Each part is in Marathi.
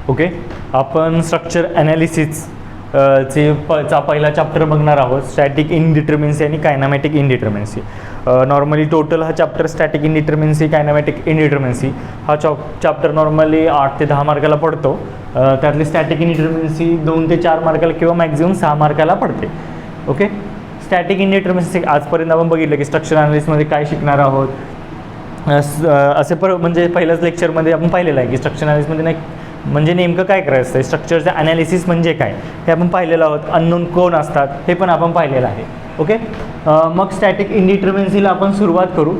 ओके, आपण स्ट्रक्चर ॲनालिसिस चा पहिला चॅप्टर बघणार आहोत, स्टॅटिक इनडिटर्मिनसी आणि कायनामॅटिक इनडिटर्मिनसी. नॉर्मली टोटल हा चॅप्टर स्टॅटिक इनडिटर्मिनसी, कायनामॅटिक इनडिटर्मिनसी हा चॅप्टर नॉर्मली 8 ते 10 मार्काला पडतो. त्यातली स्टॅटिक इनडिटर्मिनसी 2 ते 4 मार्काला किंवा मॅक्झिमम 6 मार्काला पडते. ओके, स्टॅटिक इनडिटर्मिनसी आजपर्यंत आपण बघितलं की स्ट्रक्चर ॲनालिसिसमध्ये काय शिकणार आहोत. असे म्हणजे पहिल्याच लेक्चरमध्ये आपण पाहिलेलं आहे की स्ट्रक्चर ॲनालिसिसमध्ये नाही म्हणजे नेमकं काय करायचं आहे, स्ट्रक्चरचं ॲनालिसिस म्हणजे काय हे आपण पाहिलेलं आहोत. अननोन कोण असतात हे पण आपण पाहिलेलं आहे. ओके, मग स्टॅटिक इनडिटर्मिनसीला आपण सुरुवात करू.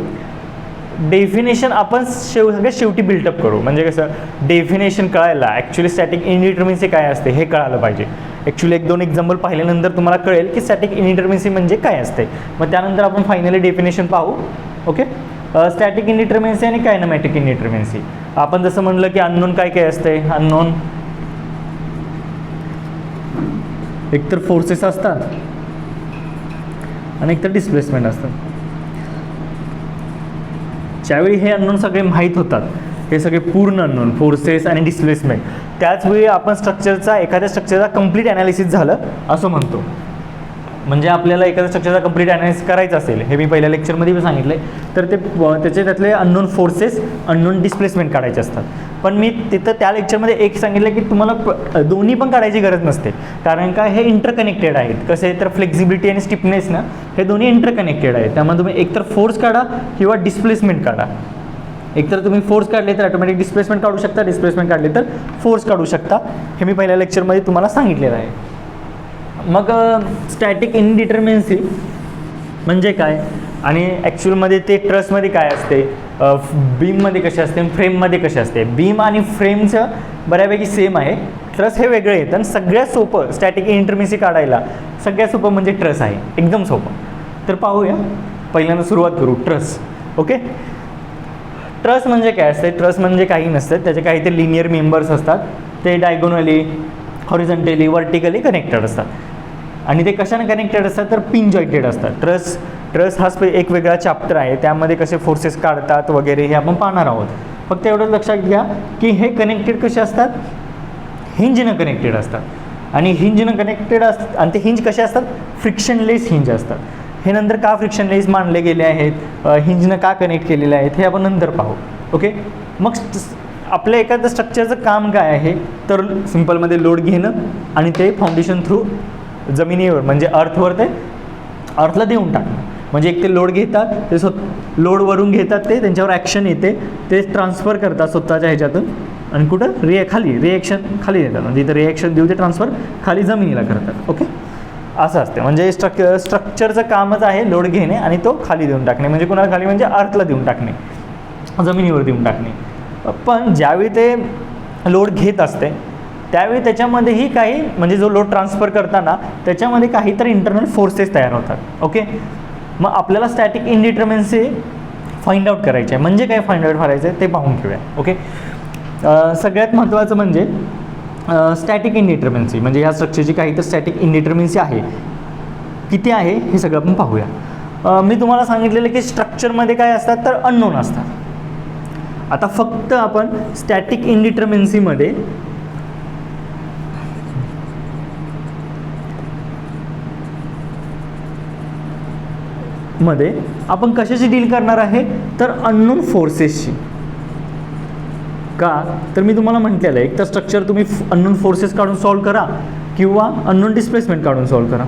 डेफिनेशन आपण सगळ्यात शेवटी बिल्टअप करू. म्हणजे कसं डेफिनेशन कळायला ॲक्च्युली स्टॅटिक इनडिटर्मिनसी काय असते हे कळालं पाहिजे. ॲक्च्युली 1-2 एक्झाम्पल पाहिल्यानंतर तुम्हाला कळेल की स्टॅटिक इनडिटर्मिनसी म्हणजे काय असते. मग त्यानंतर आपण फायनली डेफिनेशन पाहू. ओके, स्टॅटिक इनडिटर्मिनसी आणि कायनामॅटिक इनडिटर्मिनसी. आपण जसं म्हणलं की अननोन काय काय असते, अननोन एकतर फोर्सेस असतात आणि एकतर डिस्प्लेसमेंट असतात. ज्यावेळी हे अननोन सगळे माहीत होतात, हे सगळे पूर्ण अननोन फोर्सेस आणि डिस्प्लेसमेंट, त्याचवेळी आपण एखाद्या स्ट्रक्चरचा कंप्लीट ॲनालिसिस झालं असं म्हणतो. म्हणजे आपल्याला एखाद्या स्ट्रक्चरचा कंप्लीट ॲनालिसिस करायचं असेल, हे मी पहिल्या लेक्चरमध्ये पण सांगितलं आहे, तर त्यातले अननोन फोर्सेस, अननोन डिस्प्लेसमेंट काढायचे असतात. पण मी तिथं त्या लेक्चरमध्ये एक सांगितलं की तुम्हाला दोन्ही पण काढायची गरज नसते, कारण का हे इंटरकनेक्टेड आहेत. कसे तर फ्लेक्झिबिलिटी आणि स्टिफनेस ना, हे दोन्ही इंटरकनेक्टेड आहेत. त्यामुळे तुम्ही एकतर फोर्स काढा किंवा डिस्प्लेसमेंट काढा. एकतर तुम्ही फोर्स काढले तर ऑटोमॅटिक डिस्प्लेसमेंट काढू शकता, डिस्प्लेसमेंट काढले तर फोर्स काढू शकता. हे मी पहिल्या लेक्चरमध्ये तुम्हाला सांगितलेलं आहे. मग स्टॅटिक इनडिटर्मिनसी म्हणजे काय आणि ॲक्च्युअलमध्ये ते ट्रसमध्ये काय असते, बीममध्ये कसे असते, फ्रेममध्ये कसे असते. बीम आणि फ्रेमचं बऱ्यापैकी सेम आहे, ट्रस हे वेगळे आहेत. आणि सगळ्यात सोपं स्टॅटिक इनडिटर्मिनसी काढायला सगळ्यात सोपं म्हणजे ट्रस आहे, एकदम सोपं. तर पाहूया, पहिल्यांदा सुरुवात करू ट्रस. ओके, ट्रस म्हणजे काय असते. ट्रस म्हणजे काही नसतं, त्याचे काही ते लिनियर मेंबर्स असतात, ते डायगोनली, हॉरिझॉन्टली, व्हर्टिकली कनेक्टेड असतात. आणि ते कशाने कनेक्टेड असतात तर पिन जॉईंटेड असतात. ट्रस हा एक वेगळा चॅप्टर आहे, त्यामध्ये कसे फोर्सेस काढतात वगैरे हे आपण पाहणार आहोत. फक्त एवढंच लक्षात घ्या की हे कनेक्टेड कसे असतात, हिंजनं कनेक्टेड असतात. आणि हिंजनं कनेक्टेड असतात आणि ते हिंज कसे असतात, फ्रिक्शनलेस हिंज असतात. हे नंतर का फ्रिक्शनलेस मानले गेले आहेत, हिंजनं का कनेक्ट केलेले आहेत हे आपण नंतर पाहू. ओके, मग आपल्या एखाद्या स्ट्रक्चरचं काम काय आहे तर सिम्पलमध्ये लोड घेणं आणि ते फाउंडेशन थ्रू जमिनीवर म्हणजे अर्थला देऊन टाकणं. म्हणजे एक ते लोड घेतात, ते लोडवरून घेतात, ते त्यांच्यावर ॲक्शन येते, ते ट्रान्सफर करतात स्वतःच्या ह्याच्यातून आणि कुठं रिॲक्शन खाली देतात. म्हणजे इथं रिॲक्शन देऊ ते ट्रान्सफर खाली जमिनीला करतात. ओके, असं असते. म्हणजे स्ट्रक्चरचं कामच आहे लोड घेणे आणि तो खाली देऊन टाकणे. म्हणजे कुणाला खाली म्हणजे अर्थला देऊन टाकणे, जमिनीवर देऊन टाकणे. पण ज्यावेळी ते लोड घेत असते त्यावेळी त्याच्यामध्येही काही म्हणजे जो लोड ट्रान्सफर करताना त्याच्यामध्ये काहीतरी इंटरनल फोर्सेस तयार होतात. ओके, मग आपल्याला स्टॅटिक इनडिटर्मिनसी फाइंड आउट करायचे आहे. म्हणजे काय फाइंड आउट करायचं आहे ते पाहून घेऊया. ओके, सगळ्यात महत्त्वाचं म्हणजे स्टॅटिक इनडिटर्मिनसी म्हणजे ह्या स्ट्रक्चरची काही तर स्टॅटिक इनडिटर्मिनसी आहे, किती आहे हे सगळं आपण पाहूया. मी तुम्हाला सांगितलेलं की स्ट्रक्चरमध्ये काय असतात तर अननोन असतात. आता फक्त आपण स्टॅटिक इनडिटर्मिनसीमध्ये आपण कशाशी डील करणार आहे तर अननोन फोर्सेसशी. का तर मी तुम्हाला म्हटलेलं आहे एक तर स्ट्रक्चर तुम्ही अननोन फोर्सेस काढून सॉल्व करा किंवा अननोन डिस्प्लेसमेंट काढून सॉल्व करा.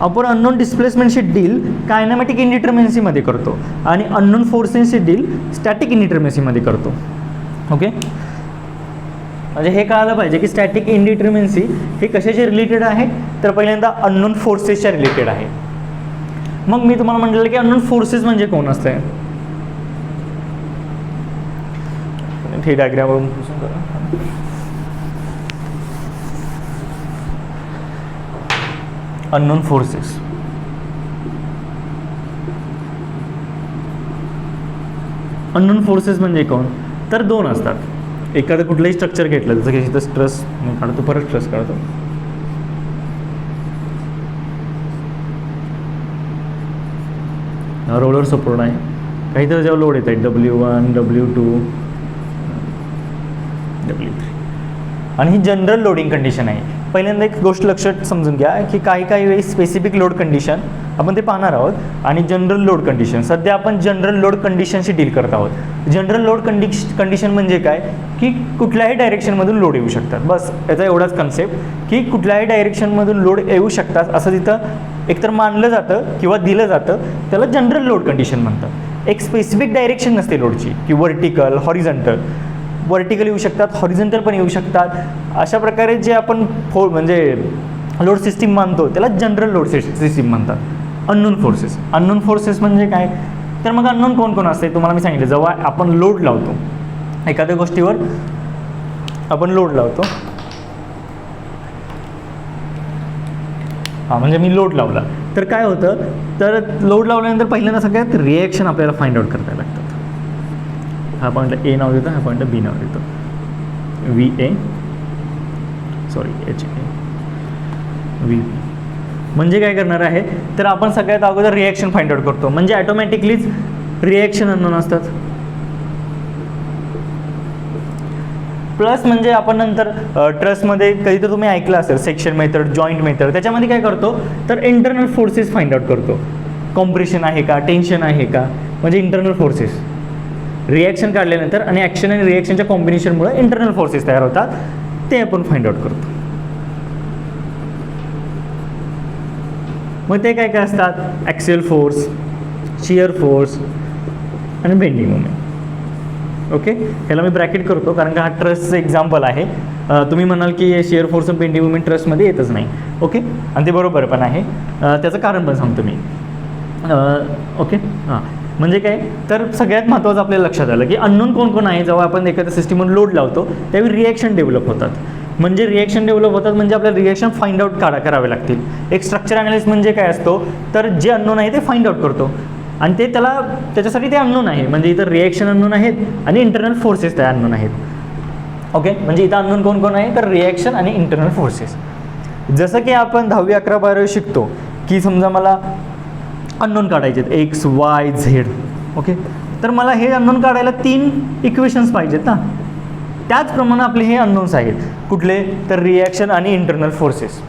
आपण अननोन डिस्प्लेसमेंटशी डील कायनामॅटिक इनडिटर्मिनसीमध्ये करतो आणि अननोन फोर्सेसशी डील स्टॅटिक इनडिटर्मिनसीमध्ये करतो. ओके, म्हणजे हे कळालं पाहिजे की स्टॅटिक इनडिटर्मिनसी हे कशाशी रिलेटेड आहे तर पहिल्यांदा अननोन फोर्सेसच्या रिलेटेड आहे. मग मी तुम्हाला म्हटलेलं की अननोन फोर्सेस म्हणजे कोण असते. हे डायग्रामवरून पुसून करा. अननोन फोर्सेस म्हणजे कोण तर 2 असतात. एखादं कुठलंही स्ट्रक्चर घेतलं जसं की इथं स्ट्रेस मी काढतो, परत स्ट्रेस काढतो. रोलर सपोर्ट आहे, काहीतरी जेव्हा लोड येत आहे W1 W2 W3. आणि ही जनरल लोडिंग कंडिशन आहे. पहिल्यांदा एक गोष्ट लक्षात समजून घ्या की काही वेळी स्पेसिफिक लोड कंडिशन आपण ते पाहणार आहोत आणि जनरल लोड कंडिशन. सध्या आपण जनरल लोड कंडिशनशी डील करत आहोत. जनरल लोड कंडिशन म्हणजे काय की कुठल्याही डायरेक्शनमधून लोड येऊ शकतात. बस याचा एवढाच कन्सेप्ट की कुठल्याही डायरेक्शनमधून लोड येऊ शकतात असं तिथं एकतर मानलं जातं किंवा दिलं जातं, त्याला जनरल लोड कंडिशन म्हणतात. एक स्पेसिफिक डायरेक्शन नसते लोडची की व्हर्टिकल हॉरिझॉन्टल. व्हर्टिकल येऊ शकतात, हॉरिझॉन्टल पण येऊ शकतात. अशा प्रकारे जे आपण म्हणजे लोड सिस्टीम मानतो त्याला जनरल लोड सिस्टीम म्हणतात. अननोन फोर्सेस म्हणजे काय तर मग अननोन कोण असते तुम्हाला मी सांगितलं. जेव्हा आपण लोड लावतो एखाद्या गोष्टीवर, आपण लोड लावतो, म्हणजे मी लोड लावला तर काय होतं तर लोड लावल्यानंतर पहिल्यांदा सगळ्यात रिॲक्शन आपल्याला फाइंड आउट करायला लागतात. हा पॉईंटला ए नाव देतो, हा पॉईंटला बी नाव देतो. VA HA VB. म्हणजे काय करणार आहे तर आपण सगळ्यात अगोदर रिॲक्शन फाइंड आउट करतो. म्हणजे ऑटोमॅटिकलीच रिॲक्शन अननोन असतात. प्लस म्हणजे आपण नंतर ट्रस्टमध्ये कधी तर तुम्ही ऐकलं असेल सेक्शन मेथड, जॉईंट मेथड. त्याच्यामध्ये काय करतो तर इंटरनल फोर्सेस फाइंड आउट करतो. कॉम्प्रेशन आहे का, टेन्शन आहे का, म्हणजे इंटरनल फोर्सेस. रिॲक्शन काढल्यानंतर आणि ॲक्शन आणि रिॲक्शनच्या कॉम्बिनेशनमुळे इंटरनल फोर्सेस तयार होतात, ते आपण फाइंड आउट करतो. मग ते काय काय असतात, ॲक्सियल फोर्स, शियर फोर्स आणि बेंडिंग मोमेंट. ओके, ह्याला मी ब्रॅकेट करतो कारण का हा ट्रस्टचं एक्झाम्पल आहे. तुम्ही म्हणाल की शियर फोर्स आणि बेंडिंग मोमेंट ट्रस्टमध्ये येतच नाही. ओके, आणि ते बरोबर पण आहे. त्याचं कारण पण सांगतो मी. ओके, हां, म्हणजे काय तर सगळ्यात महत्त्वाचं आपल्याला लक्षात आलं की अननोन कोण आहे. जेव्हा आपण एखाद्या सिस्टीमवर लोड लावतो त्यावेळी रिॲक्शन डेव्हलप होतात. म्हणजे रिॲक्शन डेव्हलप होतात म्हणजे आपल्याला रिॲक्शन फाइंड आउट करावे लागतील. एक स्ट्रक्चर ॲनालिसिस म्हणजे काय असतो तर जे अननोन आहे ते फाइंड आउट करतो आणि ते त्याच्यासाठी ते अननोन आहे. म्हणजे इथं रिॲक्शन अननोन आहेत आणि इंटरनल फोर्सेस त्या अननोन आहेत. ओके, म्हणजे इथं अननोन कोण आहे तर रिॲक्शन आणि इंटरनल फोर्सेस. जसं की आपण 10वी 11 12 शिकतो की समजा मला अननोन काढायचे आहेत X Y Z. ओके, तर मला हे अननोन काढायला 3 इक्वेशन्स पाहिजेत ना. त्याचप्रमाणे आपले हे अननोन्स आहेत. कुठले तर रिॲक्शन आणि इंटरनल फोर्सेस.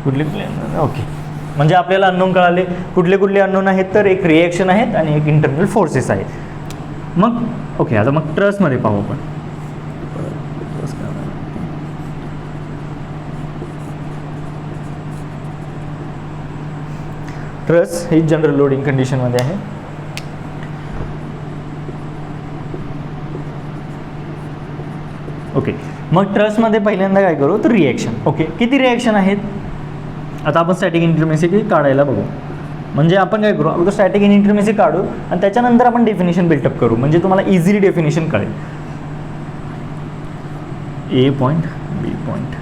कुठले ओके, म्हणजे आपल्याला अननोन कळाले. कुठले अननोन आहेत तर एक रिॲक्शन आहेत आणि एक इंटरनल फोर्सेस आहेत. मग ओके, आता मग ट्रस्टमध्ये पाहू आपण. ट्रस ही जनरल लोडिंग कंडिशनमध्ये आहे. ओके, मग ट्रसमध्ये पहिल्यांदा काय करू तर रिॲक्शन. ओके, किती रिॲक्शन आहेत आता आपण स्टॅटिक इंटरमिसिटी काढायला बघू. म्हणजे आपण काय करू अगोदर स्टॅटिक इंटरमिसिटी काढू आणि त्याच्यानंतर आपण डेफिनेशन बिल्टअप करू. म्हणजे तुम्हाला इझिली डेफिनेशन कळेल. A point, B point,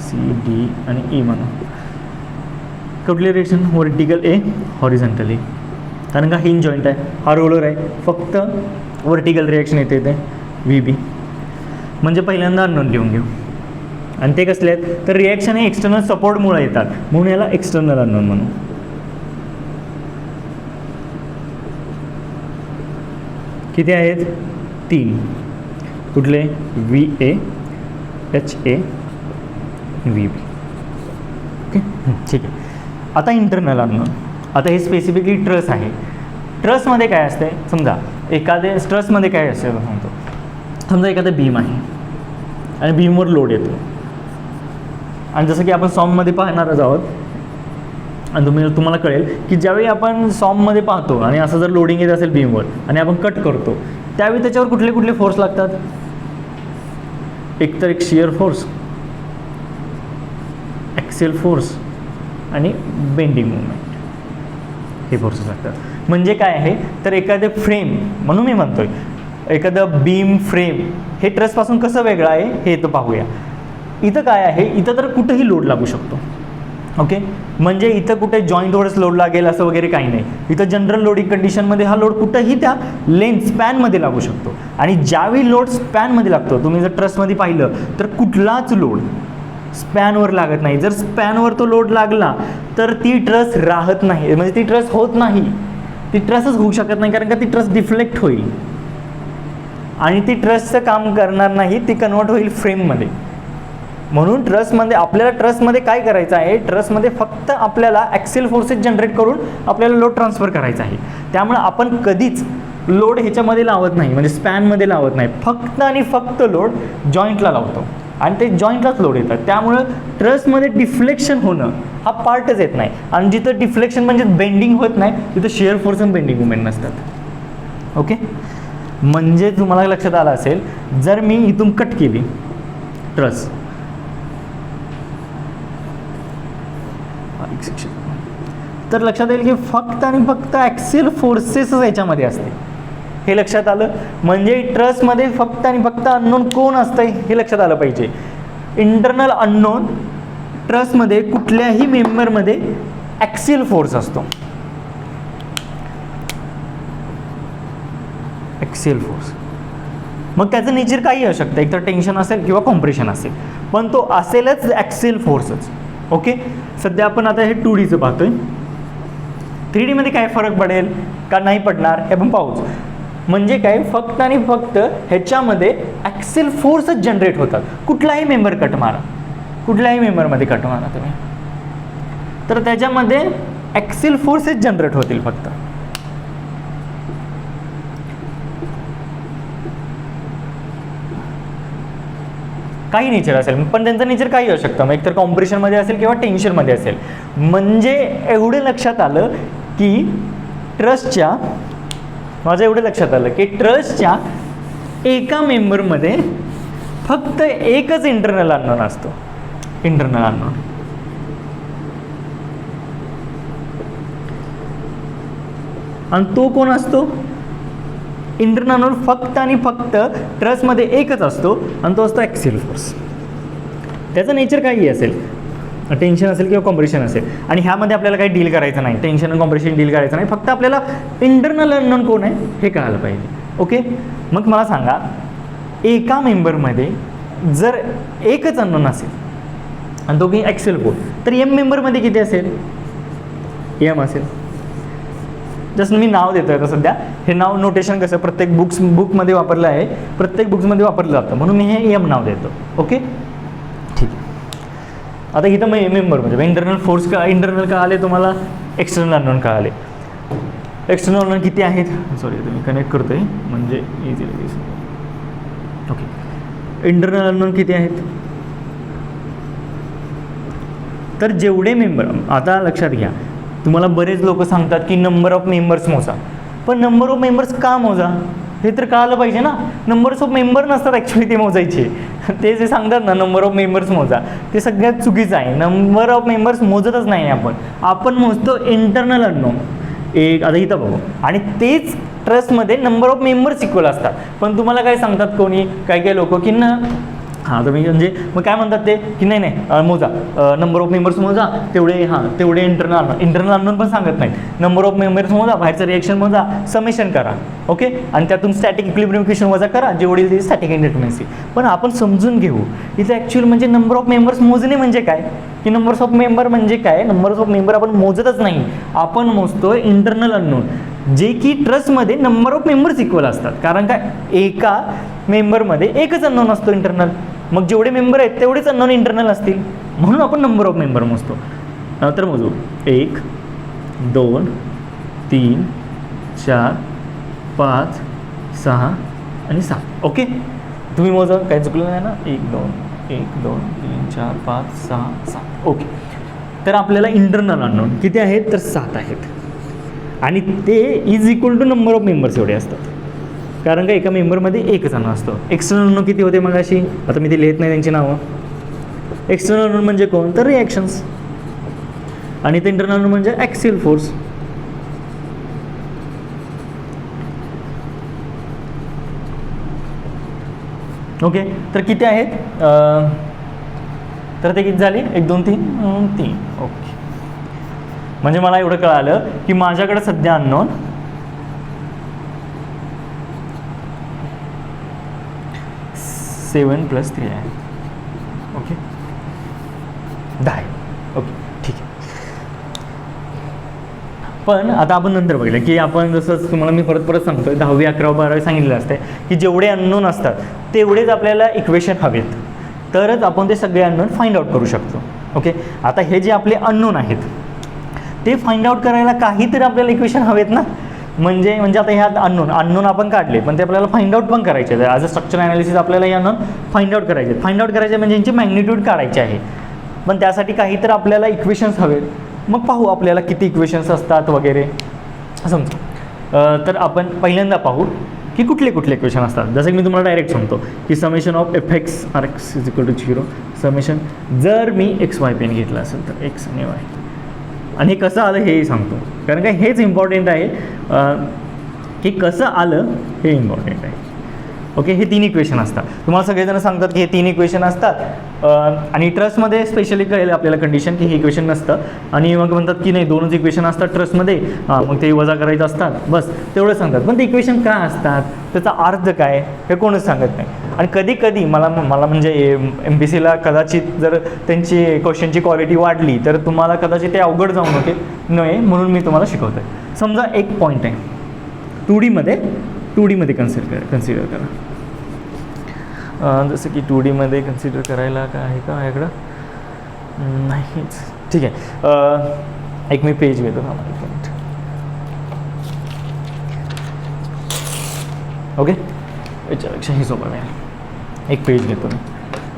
C D आणि E म्हणू. कुठले reaction vertical A, horizontal A. कारण का हिंज जॉईंट आहे, हा रोलर आहे, फक्त व्हर्टिकल रिॲक्शन येते ते VB. म्हणजे पहिल्यांदा अननोन लिहून घेऊ. आणि ते कसले आहेत तर रिॲक्शन हे एक्सटर्नल सपोर्टमुळे येतात म्हणून याला एक्सटर्नल अननोन म्हणू. किती आहेत 3. कुठले VA, HA, VB. ओके, ठीक आहे. आता इंटरनल अननोन. आता हे स्पेसिफिकली ट्रस आहे. ट्रसमध्ये काय असते समजा एखाद्या ट्रसमध्ये काय असेल सांगतो. समजा एखादं बीम आहे आणि बीमवर लोड येतो आणि जसं की आपण सॉममध्ये पाहणारच आहोत आणि तुम्हाला कळेल की ज्यावेळी आपण सॉममध्ये पाहतो आणि असं जर लोडिंग येत असेल बीमवर आणि आपण कट करतो त्यावेळी त्याच्यावर कुठले फोर्स लागतात. एकतर एक शियर फोर्स, ॲक्सियल फोर्स आणि बेंडिंग मुवमेंट हे फोर्सेस लागतात. म्हणजे काय आहे तर एखादं फ्रेम म्हणून मी म्हणतोय एखादं बीम फ्रेम हे ट्रसपासून कसं वेगळं आहे हे तर पाहूया. इथं काय आहे इथं तर कुठेही लोड लागू शकतो. ओके, म्हणजे इथं कुठे जॉईंटवरच लोड लागेल असं वगैरे काही नाही. इथं जनरल लोडिंग कंडिशनमध्ये हा लोड कुठंही त्या लेन्थ स्पॅनमध्ये लागू शकतो. आणि ज्यावेळी लोड स्पॅनमध्ये लागतो तुम्ही जर ट्रसमध्ये पाहिलं तर कुठलाच लोड स्पॅनवर लागत नाही. जर स्पॅनवर तो लोड लागला तर ती ट्रस राहत नाही, म्हणजे ती ट्रस होत नाही. ती ट्रसच होऊ शकत नाही, कारण का ती ट्रस डिफ्लेक्ट होईल आणि ती ट्रसचं काम करणार नाही, ती कन्वर्ट होईल फ्रेममध्ये. म्हणून ट्रसमध्ये आपल्याला ट्रसमध्ये काय करायचं आहे, ट्रसमध्ये फक्त आपल्याला ॲक्सिल फोर्सेस जनरेट करून आपल्याला लोड ट्रान्सफर करायचा आहे. त्यामुळे आपण कधीच लोड ह्याच्यामध्ये लावत नाही, म्हणजे स्पॅनमध्ये लावत नाही, फक्त आणि फक्त लोड जॉईंटला लावतो आणि ते जॉईंटलाच लोड येतात. त्यामुळं ट्रसमध्ये डिफ्लेक्शन होणं हा पार्टच येत नाही. आणि जिथं डिफ्लेक्शन म्हणजे बेंडिंग होत नाही तिथं शिअर फोर्स आणि बेंडिंग मुवमेंट नसतात. ओके, म्हणजे तुम्हाला लक्षात आलं असेल, जर मी इथून कट केली ट्रस, तर लक्षात येईल की फक्त आणि फक्त ॲक्सिल फोर्सेसच याच्यामध्ये असते. हे लक्षात आलं, म्हणजे ट्रसमध्ये फक्त आणि फक्त अननोन कोण असतं हे लक्षात आलं पाहिजे. इंटरनल अननोन ट्रसमध्ये कुठल्याही मेंबरमध्ये ॲक्सिल फोर्स असतो. ॲक्सिल फोर्स मग त्याचं नेचर काही असू शकतं, एकतर टेन्शन असेल किंवा कॉम्प्रेशन असेल, पण तो असेलच ॲक्सिल फोर्सच. ओके, सध्या आपण आता हे 2Dचं पाहतोय. 3Dमध्ये काय फरक पडेल का नाही पडणार हे आपण पाहूच. म्हणजे काय, फक्त आणि फक्त ह्याच्यामध्ये ॲक्सिल फोर्सच जनरेट होतात. कुठलाही मेंबर कट मारा, कुठल्याही मेंबरमध्ये कट मारा तुम्ही, तर त्याच्यामध्ये ॲक्सिल फोर्सेस जनरेट होतील फक्त. काही नेचर असेल, पण त्यांचं नेचर काही असू शकतं, मग एकतर कॉम्प्रेशनमध्ये असेल किंवा टेन्शनमध्ये असेल. म्हणजे एवढं लक्षात आलं की ट्रसच्या, माझं एवढं लक्षात आलं की ट्रसच्या एका मेंबरमध्ये फक्त एकच इंटरनल अननोन असतो. इंटरनल अननोन आणि तो कोण असतो, इंटरनल अननोन फक्त आणि फक्त ट्रसमध्ये एकच असतो आणि तो असतो ॲक्सिल फोर्स. त्याचं नेचर काही असेल, टेन्शन असेल किंवा कॉम्प्रेशन असेल, आणि ह्यामध्ये आपल्याला काही डील करायचं नाही, टेन्शन आणि कॉम्प्रेशन डील करायचं नाही, फक्त आपल्याला इंटरनल अननोन कोण आहे हे कळायला पाहिजे. ओके, मग मला सांगा, एका मेंबरमध्ये जर एकच अननोन असेल आणि तो काही ॲक्सिल फोर्स, तर एम मेंबरमध्ये किती असेल, एम असेल. जसं मी नाव देतोय आता सध्या, हे नाव नोटेशन कसं प्रत्येक बुकमध्ये वापरलं आहे, प्रत्येक बुक्समध्ये वापरलं जातं, म्हणून मी हे एम नाव देतो. ओके, ठीक आहे. आता इथं मग मेंबर म्हणजे इंटरनल फोर्स का, इंटरनल का आले तुम्हाला, एक्सटर्नल अननोन का आले. एक्सटर्नल अननोन किती आहेत, सॉरी तुम्ही कनेक्ट करतोय म्हणजे इझी. ओके, इंटरनल अननोन किती आहेत, तर जेवढे मेंबर, आता लक्षात घ्या, तुम्हाला बरेच लोक सांगतात की नंबर ऑफ मेंबर्स मोजा, पण नंबर ऑफ मेंबर्स का मोजा हे तर कळालं पाहिजे ना. नंबर्स ऑफ मेंबर नसतात ॲक्च्युली ते मोजायचे, ते जे सांगतात ना नंबर ऑफ मेंबर्स मोजा, ते सगळ्यात चुकीचं आहे. नंबर ऑफ मेंबर्स मोजतच नाही आपण मोजतो इंटरनल अननोन. एक आता इथं बघू, आणि तेच ट्रस्टमध्ये नंबर ऑफ मेंबर्स इक्वल असतात, पण तुम्हाला काय सांगतात कोणी, काही लोक की ना, हां तुम्ही म्हणजे मग काय म्हणतात ते की नाही मोजा, नंबर ऑफ मेंबर्स मोजा, तेवढे इंटरनल अननोन पण सांगत नाही. नंबर ऑफ मेंबर्स मोजा, बाहेरचं रिएक्शन मोजा, समेशन करा. ओके, आणि त्यातून स्टॅटिक इक्विलिब्रियम इक्वेशन वजा करा, जे होईल ते स्टॅटिक इंडिटर्मिनसी. पण आपण समजून घेऊ इथे ॲक्च्युअल म्हणजे नंबर ऑफ मेंबर्स मोजणे म्हणजे काय, की नंबर्स ऑफ मेंबर म्हणजे काय, नंबर्स ऑफ मेंबर आपण मोजतच नाही, आपण मोजतो इंटरनल अननोन, जे की ट्रस्टमध्ये नंबर ऑफ मेंबर्स इक्वल असतात. कारण काय, एका मेंबरमध्ये एकच अननोन असतो इंटरनल, मग जेवढे मेंबर आहेत तेवढेच अननोन इंटरनल असतील, म्हणून आपण नंबर ऑफ मेंबर मोजतो. तर मोजू 1 2 3 4 5 6 आणि 7. ओके, तुम्ही मोजा, काही चुकलं नाही ना. 1 2 3 4 5 6 7. ओके, तर आपल्याला इंटरनल अननोन किती आहेत, तर 7 आहेत, आणि ते is equal to number of members एवढे असतात, कारण का एका मेंबरमध्ये एकच अननोन असतो. एक्सटर्नल अननोन किती होते मग अशी, आता मी ते लिहित नाही त्यांची नावं. एक्सटर्नल अननोन म्हणजे कोण, तर रिॲक्शन्स, आणि ते इंटरनल अननोन म्हणजे ॲक्सिल फोर्स. ओके, तर किती आहेत, तर ते किती झाले, 1 2 3. ओके, म्हणजे मला एवढं कळालं की माझ्याकडे सध्या अननोन 7 + 3 आहे. ओके, 10 आहे. ओके, ठीक आहे. पण आता आपण नंतर बघितलं की आपण जसं तुम्हाला मी परत सांगतोय 10वी 11वी 12वी सांगितलेलं असते की जेवढे अननोन असतात तेवढेच आपल्याला इक्वेशन हवेत, तरच आपण ते सगळे अननोन फाइंड आउट करू शकतो. ओके, आता हे जे आपले अननोन आहेत ते फाइंड आउट करायला काहीतरी आपल्याला इक्वेशन हवेत ना. म्हणजे आता ह्या अननोन आपण काढले, पण ते आपल्याला फाइंड आउट पण करायचे आहेत. ॲज अ स्ट्रक्चर ॲनालिसिस आपल्याला हे अननोन फाइंड आउट करायचे आहेत. फाइंड आउट करायचे म्हणजे यांची मॅग्निट्यूड काढायची आहे, पण त्यासाठी काहीतरी आपल्याला इक्वेशन्स हवेत. मग पाहू आपल्याला किती इक्वेशन्स असतात वगैरे समजा. तर आपण पहिल्यांदा पाहू की कुठले इक्वेशन असतात. जसं की मी तुम्हाला डायरेक्ट सांगतो की summation of f x r x is equal to 0 summation, जर मी एक्स वाय पेन घेतला असेल तर एक्स आणि वाय, आणि हे कसं आलं हेही सांगतो, कारण काय हेच इम्पॉर्टंट आहे की कसं आलं हे इम्पॉर्टंट आहे. ओके, हे 3 इक्वेशन असतात. तुम्हाला सगळेजण सांगतात की हे 3 इक्वेशन असतात, आणि ट्रस्टमध्ये स्पेशली कळेल आपल्याला कंडिशन की हे इक्वेशन नसतं, आणि मग म्हणतात की नाही 2च इक्वेशन असतात ट्रस्टमध्ये, मग ते वजा करायचं असतात, बस तेवढं सांगतात. पण ते इक्वेशन का असतात, त्याचा अर्थ काय हे कोणच सांगत नाही. आणि कधी कधी मला म्हणजे MPSCला कदाचित जर त्यांची क्वेश्चनची क्वालिटी वाढली तर तुम्हाला कदाचित ते अवघड जाऊ नये, म्हणून मी तुम्हाला शिकवतो आहे. समजा एक पॉईंट आहे 2D मध्ये कन्सिडर करा. जसं की 2D मध्ये कन्सिडर करायला काय आहे का माझ्याकडं, नाहीच, ठीक आहे. एक मी पेज घेतो ना, एक मिनिट. ओके, याच्यापेक्षा ही सोपं आहे. एक पेज घेतो मी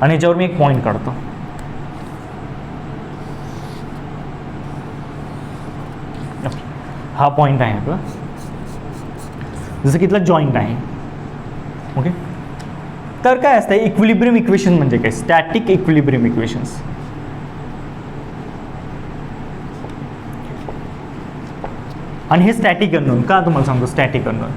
आणि याच्यावर मी एक पॉईंट काढतो. हा पॉईंट आहे आपला, जसं की इथला जॉईंट आहे. ओके, तर काय असतं इक्विलिब्रियम इक्वेशन म्हणजे काय, स्टॅटिक इक्विलिब्रियम इक्वेशन्स. आणि हे स्टॅटिक अननोन का तुम्हाला सांगतो, स्टॅटिक अननोन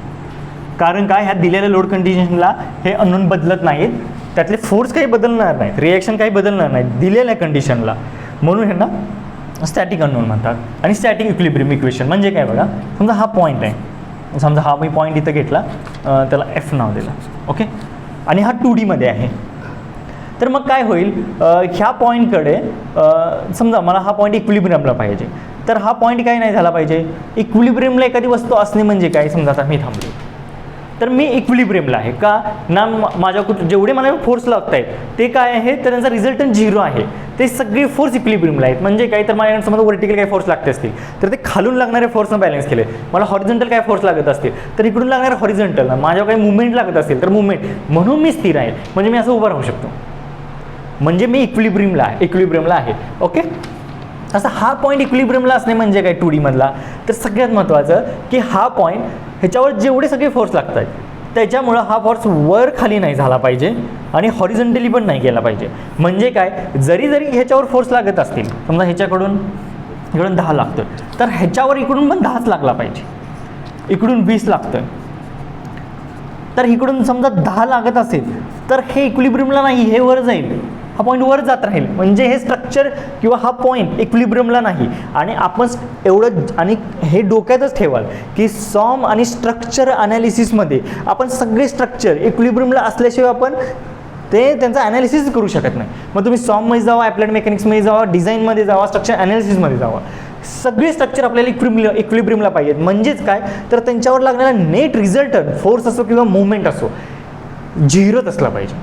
कारण काय, ह्या दिलेल्या लोड कंडिशनला हे अननोन बदलत नाहीत, त्यातले फोर्स काही बदलणार नाहीत, रिॲक्शन काही बदलणार नाहीत दिलेल्या कंडिशनला, म्हणून ह्यांना स्टॅटिक अननोन म्हणतात. आणि स्टॅटिक इक्विलिब्रियम इक्वेशन म्हणजे काय बघा, समजा हा पॉईंट आहे, समजा हा मी पॉईंट इथं घेतला, त्याला एफ नाव दिलं. ओके, आणि हा 2D मध्ये आहे. तर मग काय होईल, ह्या पॉईंटकडे समजा मला हा पॉईंट इक्विलिब्रियमला पाहिजे, तर हा पॉईंट काय नाही झाला पाहिजे, इक्विलिब्रियमला एखादी वस्तू असणे म्हणजे काय, समजा आता मी थांबलो तर मी इक्विलिब्रियमला आहे का ना, माझ्या जेवढे मला फोर्स लागत आहेत ते काय आहे, तर त्यांचा रिझल्टंट 0 आहे, ते सगळे फोर्स इक्विलिब्रियमला आहेत. म्हणजे काय, तर माझ्या समजा वर्टिकल काय फोर्स लागते असतील तर ते खालून लागणारे फोर्सनं बॅलन्स केले, मला हॉरिझॉन्टल काय फोर्स लागत असतील तर इकडून लागणारे हॉरिझॉन्टल, माझ्यावर काही मुवमेंट लागत असेल तर मुवमेंट, म्हणून मी स्थिर आहे, म्हणजे मी असं उभं राहू शकतो, म्हणजे मी इक्विलिब्रियमला आहे. ओके, असं हा पॉईंट इक्विलिब्रियमला असणे म्हणजे काय 2D मधला, तर सगळ्यात महत्त्वाचं की हा पॉईंट ह्याच्यावर जेवढे सगळे फोर्स लागत आहेत त्याच्यामुळं हा फोर्स वर खाली नाही झाला पाहिजे आणि हॉरिझॉन्टली पण नाही गेला पाहिजे. म्हणजे काय, जरी ह्याच्यावर फोर्स लागत असतील, समजा ह्याच्याकडून इकडून 10 लागतोय तर ह्याच्यावर इकडून पण 10च लागला पाहिजे, इकडून 20 लागतोय, तर इकडून समजा 10 लागत असेल तर हे इक्विलिब्रियमला नाही, हे वर जाईल, हा पॉईंट वर जात राहील, म्हणजे हे स्ट्रक्चर किंवा हा पॉईंट इक्विलिब्रियमला नाही. आणि आपण एवढं आणि हे डोक्यातच ठेवाल की सॉम आणि स्ट्रक्चर ॲनालिसिसमध्ये आपण सगळे स्ट्रक्चर इक्विलिब्रियमला असल्याशिवाय आपण त्यांचा ॲनालिसिस करू शकत नाही. मग तुम्ही सॉममध्ये जावा, ॲप्लाइड मेकॅनिक्समध्ये जावा, डिझाईनमध्ये जावा, स्ट्रक्चर ॲनालिसिसमध्ये जावा, सगळे स्ट्रक्चर आपल्याला इक्विलिब्रियमला पाहिजेत. म्हणजेच काय, तर त्यांच्यावर लागणारा नेट रिझल्टंट फोर्स असो किंवा मुवमेंट असो 0च असला पाहिजे.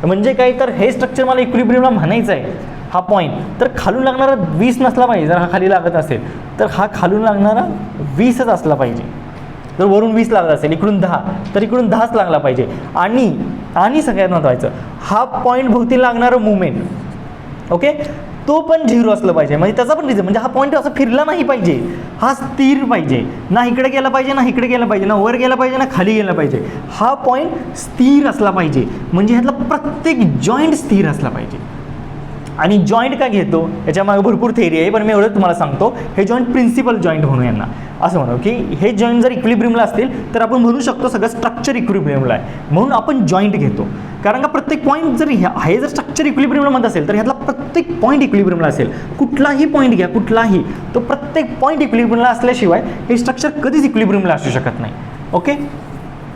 म्हणजे काय, तर हे स्ट्रक्चर मला इक्विलिब्रियमला म्हणायचं आहे, हा पॉईंट तर खालून लागणारा 20 नसला पाहिजे. जर हा खाली लागत असेल तर हा खालून लागणारा 20च असला पाहिजे. जर वरून 20 लागत असेल, इकडून 10 तर इकडून 10च लागला पाहिजे. आणि सगळ्यात महत्त्वाचं, हा पॉईंट भोवती लागणारं मुवमेंट, ओके, तो पण 0 असलं पाहिजे. म्हणजे त्याचा पण रिझन, म्हणजे हा पॉईंट असा फिरला नाही पाहिजे, हा स्थिर पाहिजे, ना इकडे गेला पाहिजे ना इकडे गेला पाहिजे, ना वर गेला पाहिजे ना खाली गेला पाहिजे, हा पॉईंट स्थिर असला पाहिजे. म्हणजे ह्यातला प्रत्येक जॉईंट स्थिर असला पाहिजे. आणि जॉईंट का घेतो याच्यामागे भरपूर थेअरी आहे, पण मी एवढं तुम्हाला सांगतो, हे जॉईंट प्रिन्सिपल जॉईंट म्हणू यांना, असं म्हणू की हे जॉईंट जर इक्विलिब्रियमला असतील तर आपण म्हणू शकतो सगळं स्ट्रक्चर इक्विलिब्रियमला आहे, म्हणून आपण जॉईंट घेतो. कारण का प्रत्येक पॉईंट जर हे जर स्ट्रक्चर इक्विलिब्रियमला म्हणत असेल तर ह्यातला प्रत्येक पॉईंट इक्विलिब्रियमला असेल. कुठलाही पॉईंट घ्या, कुठलाही, तो प्रत्येक पॉईंट इक्विलिब्रियमला असल्याशिवाय हे स्ट्रक्चर कधीच इक्विलिब्रियमला असू शकत नाही. ओके,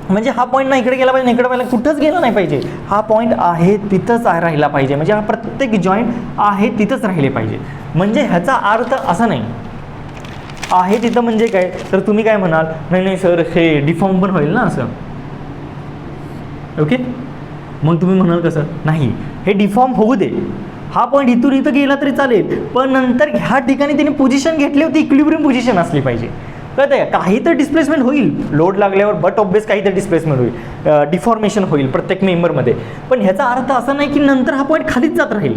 म्हणजे हा पॉईंट ना इकडे गेला पाहिजे, इकडे पाहिजे, कुठंच गेला नाही पाहिजे, हा पॉईंट आहे तिथंच राहिला पाहिजे. म्हणजे हा प्रत्येक जॉईंट आहे तिथंच राहिले पाहिजे. म्हणजे ह्याचा अर्थ असा नाही आहे तिथं म्हणजे काय, तर तुम्ही काय म्हणाल, नाही नाही सर हे डिफॉर्म पण होईल ना असं. ओके, मग तुम्ही म्हणाल कसं, नाही हे डिफॉर्म होऊ दे, हा पॉईंट इथून इथं गेला तरी चालेल, पण नंतर ह्या ठिकाणी तिने पोझिशन घेतली होती, इक्विलिब्रियम पोझिशन असली पाहिजे. कळतं आहे, काही तर डिस्प्लेसमेंट होईल लोड लागल्यावर, बट ऑब्वियस काही तर डिस्प्लेसमेंट होईल, डिफॉर्मेशन होईल प्रत्येक मेंबरमध्ये, पण ह्याचा अर्थ असा नाही की नंतर हा पॉईंट खालीच जात राहील,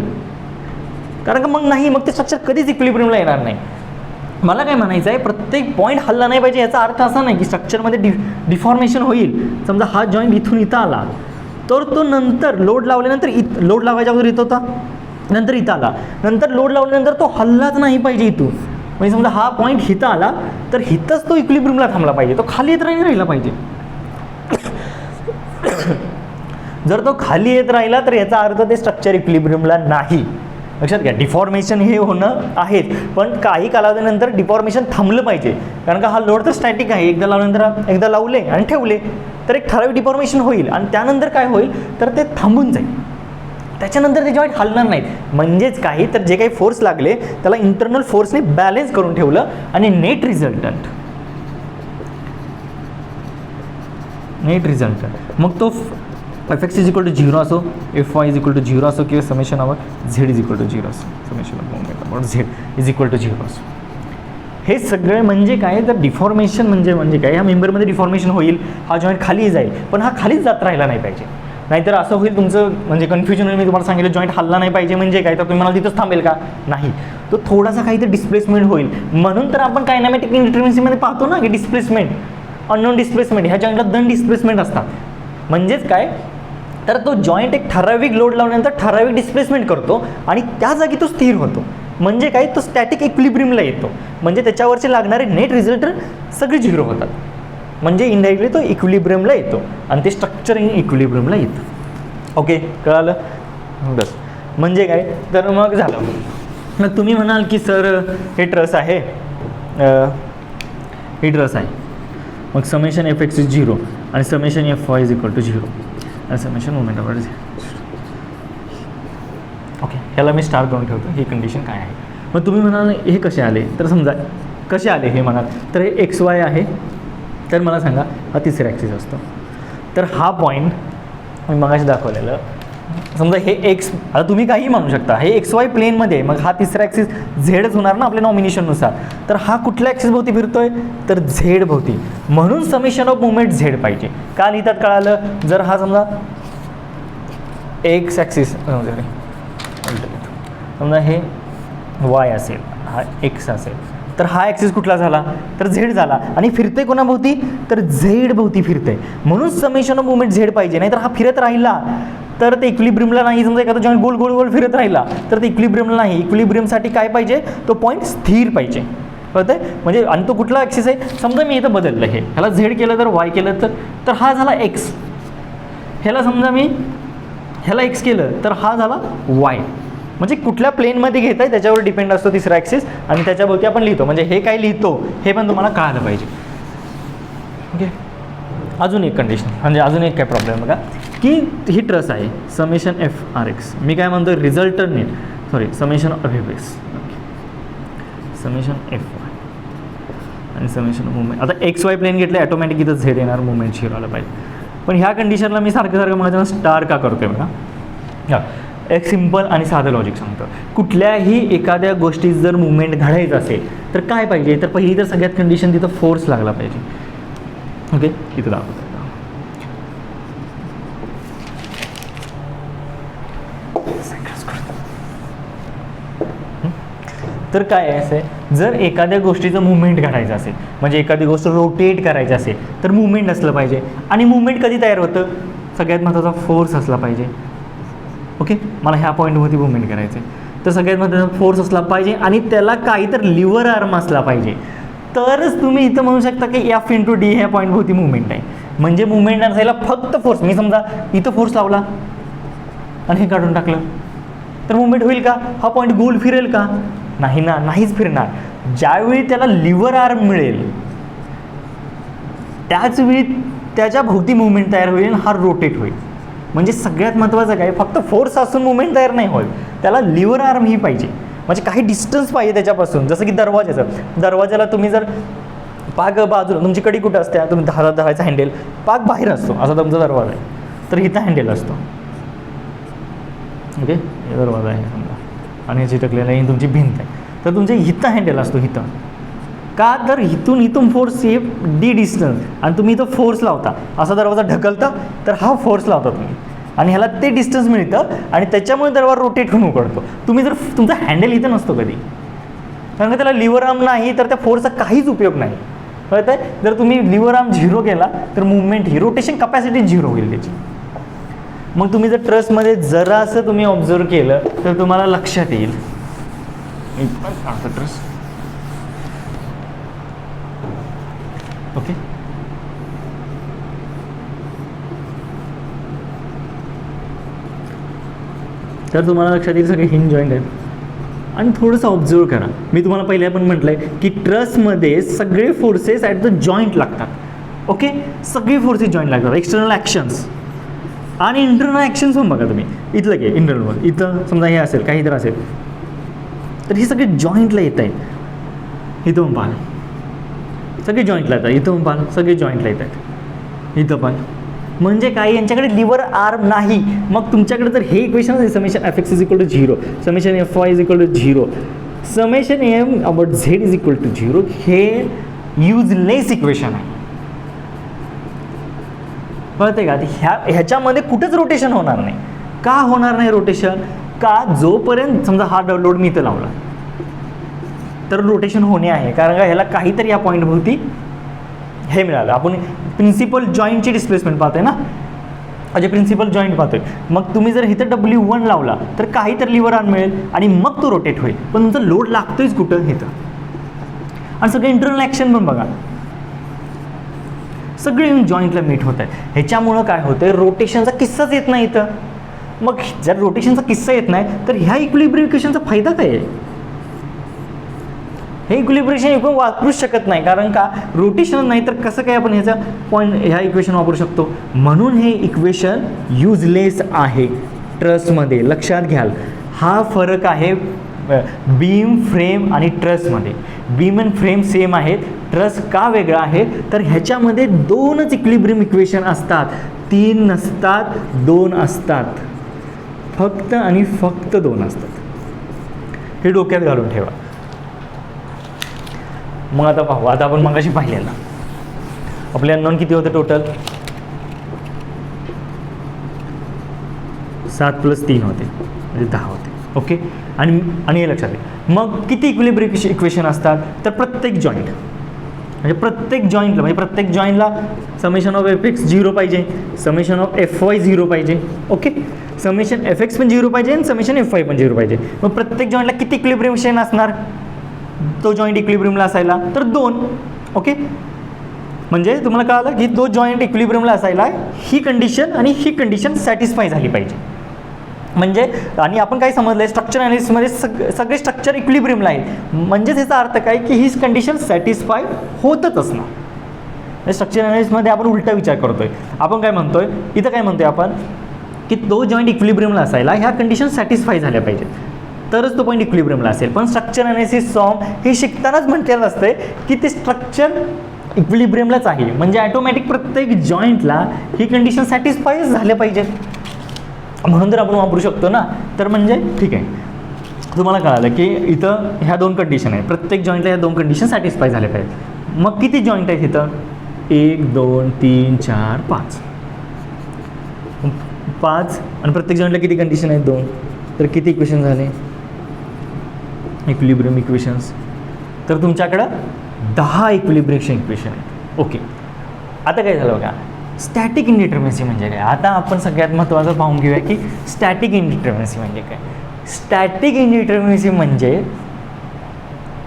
कारण का मग नाही, मग ते स्ट्रक्चर कधीच इक्विलिब्रियमला येणार नाही. मला काय म्हणायचं आहे, प्रत्येक पॉईंट हल्ला नाही पाहिजे, याचा अर्थ असा नाही की स्ट्रक्चरमध्ये डिफॉर्मेशन होईल. समजा हा जॉईंट इथून इथं आला, तर तो नंतर लोड लावल्यानंतर लोड लावायच्या अगोदर इथं होता, नंतर इथं आला, नंतर लोड लावल्यानंतर तो हल्लाच नाही पाहिजे इथून. म्हणजे समजा हा पॉईंट हिथं आला तर हिथंच तो इक्विलिब्रियमला थांबला पाहिजे, तो खाली येत राहिला पाहिजे. जर तो खाली येत राहिला तर याचा अर्थ ते स्ट्रक्चर इक्विलिब्रियमला नाही. लक्षात घ्या, डिफॉर्मेशन हे होणं आहेच, पण काही कालावधीनंतर डिफॉर्मेशन थांबलं पाहिजे, कारण का हा लोड तर स्टॅटिक आहे, एकदा लावल्यानंतर एकदा लावले आणि ठेवले तर एक ठराविक डिफॉर्मेशन होईल, आणि त्यानंतर काय होईल तर ते थांबून जाईल, त्याच्यानंतर ते जॉईंट हलणार नाहीत. म्हणजेच काही तर जे काही फोर्स लागले त्याला इंटरनल फोर्सने बॅलेन्स करून ठेवलं, आणि नेट रिझल्टंट मग तो Fx इज इक्वल टू 0 असो, Fy इज इक्वल टू 0 असो, किंवा summation of Z is equal to 0 असो, summation of moment about Z is equal to 0 असो. हे सगळे म्हणजे काय, तर डिफॉर्मेशन म्हणजे काय, ह्या मेंबरमध्ये डिफॉर्मेशन होईल, हा जॉईंट खाली जाईल, पण हा खालीच जात राहिला नाही पाहिजे, नाहीतर असं होईल तुमचं म्हणजे कन्फ्युजन होईल. मी तुम्हाला सांगितलं जॉईंट हल्ला नाही पाहिजे म्हणजे काय, तर तुम्ही मला तिथंच थांबेल का, नाही, तो थोडासा काहीतरी डिस्प्लेसमेंट होईल. म्हणून तर आपण कायनॅमेटिक इंडिटर्मिनसीमध्ये पाहतो ना की डिस्प्लेसमेंट, अननोन डिस्प्लेसमेंट, ह्या जॉईंटला दन डिस्प्लेसमेंट असतात. म्हणजेच काय, तर तो जॉईंट एक ठराविक लोड लावल्यानंतर ठराविक डिस्प्लेसमेंट करतो, आणि त्या जागी तो स्थिर होतो. म्हणजे काय, तो स्टॅटिक इक्विलिब्रियमला येतो, म्हणजे त्याच्यावरचे लागणारे नेट रिझल्ट सगळे 0 होतात, म्हणजे इनडायरेक्टली तो इक्विलिब्रियमला येतो, आणि ते स्ट्रक्चर इक्विलिब्रियमला येतं. ओके, कळालं बस. म्हणजे काय, तर मग झालं. मग तुम्ही म्हणाल की सर हे ट्रस आहे, हे ट्रस आहे, मग समेशन Fx इज 0 आणि summation Fy is equal to 0 आणि summation moment of Z. Okay, ह्याला मी स्टार करून ठेवतो, ही कंडिशन काय आहे. मग तुम्ही म्हणाल हे कसे आले, तर समजा कसे आले हे म्हणाल, तर हे XY आहे, तर मला सांगा हा तिसरा ॲक्सिस असतो, तर हा पॉईंट मी मगाशी दाखवलेलं, समजा हे एक्स, आता तुम्ही काहीही म्हणू शकता, हे XY प्लेनमध्ये, मग हा तिसरा ॲक्सिस झेडच होणार ना आपल्या नॉमिनेशननुसार, तर हा कुठल्या ॲक्सिस भोवती फिरतोय, तर झेड भोवती, म्हणून समेशन ऑफ मुवमेंट झेड पाहिजे. का लिहितात कळालं, जर हा समजा एक्स ॲक्सिस, समजा हे वाय असेल, हा एक्स असेल, तर हा ॲक्सिस कुठला झाला, तर झेड झाला, आणि फिरते कोणाभोवती, तर झेड भोवती फिरते, म्हणून समेशन ऑफ मुवमेंट झेड पाहिजे. नाहीतर हा फिरत राहिला तर ते इक्विलिब्रियमला नाही. समजा एखादा जॉईंट गोल गोल गोल फिरत राहिला तर ते इक्विलिब्रियमला नाही. इक्विलिब्रियमसाठी काय पाहिजे, तो पॉईंट स्थिर पाहिजे. कळतंय, म्हणजे आणि तो कुठला ॲक्सिस आहे, समजा मी इथं बदललं, हे ह्याला झेड केलं तर वाय केलं तर हा झाला एक्स, ह्याला समजा मी ह्याला एक्स केलं तर हा झाला वाय. म्हणजे कुठल्या प्लेनमध्ये घेत आहे त्याच्यावर डिपेंड असतो तिसरा ॲक्सिस, आणि त्याच्याभोवती आपण लिहितो. म्हणजे हे काय लिहितो हे पण तुम्हाला कळालं पाहिजे. ओके, अजून एक कंडिशन, म्हणजे अजून एक काय प्रॉब्लेम बघा, की ही ट्रस आहे, समेशन F(Rx), मी काय म्हणतो resultant sorry summation of Fx, summation Fy आणि समेशन मुवमेंट. आता XY प्लेन घेतलं ऑटोमॅटिक इथं झेड येणार, मुवमेंट 0 आलं पाहिजे. पण ह्या कंडिशनला मी सारखं माझ्या स्टार का करतोय बघा. हां, एक सिम्पल आणि साधं लॉजिक सांगतो. कुठल्याही एखाद्या गोष्टीत जर मुवमेंट घडायचं असेल तर काय पाहिजे, तर पहिली तर सगळ्यात कंडिशन तिथं फोर्स लागला पाहिजे. ओके, इथं दाखवतो. तर काय आहे असं, जर एखाद्या गोष्टीचं मुवमेंट घडायचं असेल, म्हणजे एखादी गोष्ट रोटेट करायची असेल तर मुवमेंट असलं पाहिजे. आणि मुवमेंट कधी तयार होतं, सगळ्यात महत्त्वाचा फोर्स असला पाहिजे. ओके, मला ह्या पॉईंटवरती मुवमेंट करायचं आहे तर सगळ्यात महत्त्वाचा फोर्स असला पाहिजे, आणि त्याला काहीतरी लिव्हर आर्म असला पाहिजे. तरच तुम्ही इथं म्हणू शकता की F(D) ह्या पॉईंटभोवती मुवमेंट आहे. म्हणजे मुवमेंट नसायला फक्त फोर्स, मी समजा इथं फोर्स लावला आणि हे काढून टाकलं तर मुवमेंट होईल का, हा पॉईंट गोल फिरेल का, नाही ना, नाहीच फिरणार. ज्यावेळी त्याला लिव्हर आर्म मिळेल त्याचवेळी त्याच्या भोवती मुवमेंट तयार होईल, हा रोटेट होईल. म्हणजे सगळ्यात महत्त्वाचं काय, फक्त फोर्स असून मुवमेंट तयार नाही होईल, त्याला लिव्हर आर्म ही पाहिजे. म्हणजे काही डिस्टन्स पाहिजे त्याच्यापासून. जसं की दरवाजाला तुम्ही जर पाक बाजूला तुमची कडी कुठं असते, तुम्ही धरायचा हँडेल पाक बाहेर असतो, असा तुमचा दरवाजा आहे, तर इथं हँडेल असतो. ओके, हे दरवाजा आहे समजा आणि चिटकलेलं आहे तुमची भिंत आहे, तर तुमच्या इथं हँडेल असतो. इथं का, तर इथून फोर्स ही डी डिस्टन्स आणि तुम्ही इथं फोर्स लावता, असा दरवाजा ढकलता तर हा फोर्स लावता तुम्ही आणि ह्याला ते डिस्टन्स मिळतं आणि त्याच्यामुळे दरवाजा रोटेट होऊन उघडतो. तुम्ही जर तुमचा हँडेल इथं नसतो कधी, कारण का त्याला लिव्हर आर्म नाही तर त्या फोर्सचा काहीच उपयोग नाही. कळत आहे, जर तुम्ही लिव्हर आर्म 0 केला तर मुवमेंट ही रोटेशन कपॅसिटी 0 होईल त्याची. मग तुम्ही जर ट्रसमध्ये जरासं तुम्ही ऑब्झर्व केलं तर तुम्हाला लक्षात येईल. ट्रस ओके, तर तुम्हाला लक्षात येईल सगळे हिंज जॉईंट आहेत. आणि थोडंसं ऑब्झर्व करा, मी तुम्हाला पहिले पण म्हटलं आहे की ट्रसमध्ये सगळे फोर्सेस ॲट द जॉईंट लागतात. ओके, सगळे फोर्सेस जॉईंट लागतात, एक्सटर्नल ॲक्शन्स आणि इंटरनल ॲक्शन्स पण बघा तुम्ही. इथलं काय इंटरनल, इथं समजा हे असेल काही तर असेल तर हे सगळे जॉईंटला येत आहेत. इथं पण पाहा सगळे जॉईंटला येतात, इथं पण पाहा सगळे जॉईंटला येत आहेत, इथं पण. म्हणजे काय, यांच्याकडे लिव्हर आर्म नाही. मग तुमच्याकडे जर हे इक्वेशन असेल summation f x is equal to 0, summation f y is equal to 0, summation m about z is equal to 0, हे युजलेस इक्वेशन आहे. कळते का, ह्याच्यामध्ये कुठंच रोटेशन होणार नाही. का होणार नाही रोटेशन, का जोपर्यंत समजा हा लोड मी इथं लावला तर रोटेशन होणे आहे, कारण का ह्याला काहीतरी या पॉईंट भोवती हे मिळालं. आपण प्रिन्सिपल जॉईंटची डिस्प्लेसमेंट पाहतोय ना, म्हणजे प्रिन्सिपल जॉईंट पाहतोय. मग तुम्ही जर इथं W1 लावला तर काहीतरी लिव्हर आर्म मिळेल आणि मग तो रोटेट होईल. पण तुमचा लोड लागतोयच कुठं, इथं. आणि सगळे इंटरनल ॲक्शन पण बघा सगळे जॉईंटला मीट होत आहे. ह्याच्यामुळं काय होतंय, रोटेशनचा किस्साच येत नाही इथं. मग जर रोटेशनचा किस्सा येत नाही तर ह्या इक्विलिब्रियम इक्वेशनचा फायदा काय आहे. हे इक्विलिब्रेशन इक्वेशन वापरूच शकत नाही, कारण का रोटेशन नाही तर कसं काय आपण ह्याचा पॉईंट ह्या इक्वेशन वापरू शकतो. म्हणून हे इक्वेशन युजलेस आहे ट्रसमध्ये. लक्षात घ्याल, हा फरक आहे बीम फ्रेम आणि ट्रसमध्ये. बीम अँड फ्रेम सेम आहेत, ट्रस का वेगळा आहे तर ह्याच्यामध्ये 2च इक्विलिब्रियम इक्वेशन असतात, 3 नसतात, 2 असतात, फक्त आणि फक्त 2 असतात. हे डोक्यात घालून ठेवा. मग आता पाहू, आता आपण मगाशी पाहिलेलं आपले अननोन किती होते टोटल, 7 + 3 होते म्हणजे 10 होते. ओके, आणि हे लक्षात आहे. मग किती इक्विलिब्रियम इक्वेशन असतात तर प्रत्येक जॉईंट म्हणजे प्रत्येक जॉईंटला समेशन ऑफ एफ एक्स 0 पाहिजे, समेशन ऑफ एफ वाय 0 पाहिजे. ओके, समेशन एफ एक्स पण 0 पाहिजे आणि समेशन एफ वाय पण 0 पाहिजे. मग प्रत्येक जॉईंटला किती इक्विलिब्रियम इक्वेशन असणार, तो जॉईंट इक्विलिब्रियमला असायला तर 2. ओके, म्हणजे तुम्हाला कळालं की तो जॉईंट इक्विलिब्रियमला असायला ही कंडिशन आणि ही कंडिशन सॅटिस्फाय झाली पाहिजे. म्हणजे आणि आपण काय समजलं, स्ट्रक्चर अनालिसिसमध्ये सगळे स्ट्रक्चर इक्विलिब्रियमला आहेत, म्हणजेच याचा अर्थ काय की ही कंडिशन सॅटिस्फाय होतच असणार. स्ट्रक्चर अनालिसिसमध्ये आपण उलटा विचार करतोय. आपण काय म्हणतोय इथं, काय म्हणतोय आपण की तो जॉईंट इक्विलिब्रियमला असायला ह्या कंडिशन सॅटिस्फाय झाल्या पाहिजेत तरच तो पॉईंट इक्विलिब्रियमला असेल. पण स्ट्रक्चर अनालिसिस फॉर्म हे शिकतानाच म्हटलेलं असतं की ते स्ट्रक्चर इक्विलिब्रियमलाच आहे, म्हणजे ॲटोमॅटिक प्रत्येक जॉईंटला ही कंडिशन सॅटिस्फाय झाल्या पाहिजेत, म्हणून तर आपण वापरू शकतो ना. तर म्हणजे ठीक आहे, तुम्हाला कळालं की इथं ह्या 2 कंडिशन आहेत, प्रत्येक जॉईंटला ह्या 2 कंडिशन सॅटिस्फाय झाल्या पाहिजेत. मग किती जॉईंट आहेत इथं, 1 2 3 4 5 आणि प्रत्येक जॉईंटला किती कंडिशन आहेत, 2. तर किती इक्वेशन झाले इक्विलिब्रियम इक्वेशन्स, तर तुमच्याकडं 10 इक्विलिब्रियम इक्वेशन आहेत. ओके, आता काय झालं बघा, स्टॅटिक इनडिटर्मिनसी म्हणजे काय. आता आपण सगळ्यात महत्त्वाचं पाहून घेऊया की स्टॅटिक इनडिटर्मिनसी म्हणजे काय. स्टॅटिक इनडिटर्मिनसी म्हणजे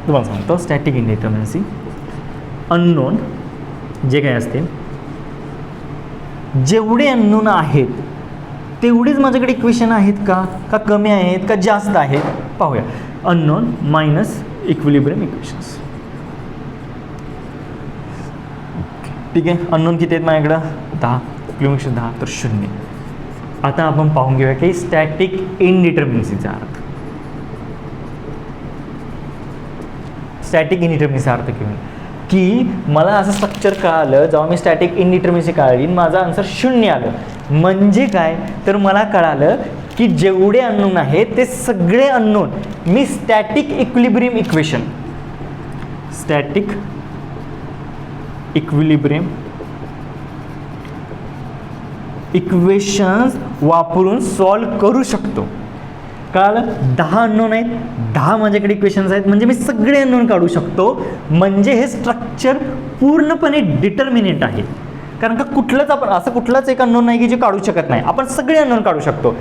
तुम्हाला सांगतो, स्टॅटिक इनडिटर्मिनसी अननोन जे काय असतील, जेवढे अननोन आहेत तेवढेच माझ्याकडे इक्वेशन आहेत का कमी आहेत का जास्त आहेत पाहूया. Unknown minus equilibrium equations. ठीक आहे, अननोन किती आहेत माझ्याकडं, 10, इक्विलिब्रियम 10 तर 0. आता आपण पाहून घेऊया की स्टॅटिक इनडिटर्मिनसीचा अर्थ. स्टॅटिक इनडिटर्मिनेसी अर्थ घेऊन, की मला असं स्ट्रक्चर कळालं, जेव्हा मी स्टॅटिक इनडिटर्मिनेसी काढली माझं आन्सर 0 आलं. म्हणजे काय, तर मला कळालं की जेवढे अननोन आहेत ते सगळे अननोन मी स्टॅटिक इक्विलिब्रियम इक्वेशन्स वापरून सॉल्व करू शकतो. कळालं, 10 अननोन आहेत, 10 माझ्याकडे इक्वेशन्स आहेत, म्हणजे मी सगळे अननोन काढू शकतो. म्हणजे हे स्ट्रक्चर पूर्णपणे डिटर्मिनेंट आहे. कारण का कुठलाच एक अननोन नाही की जे काढू शकत नाही, आपण सगळे अननोन काढू शकतो.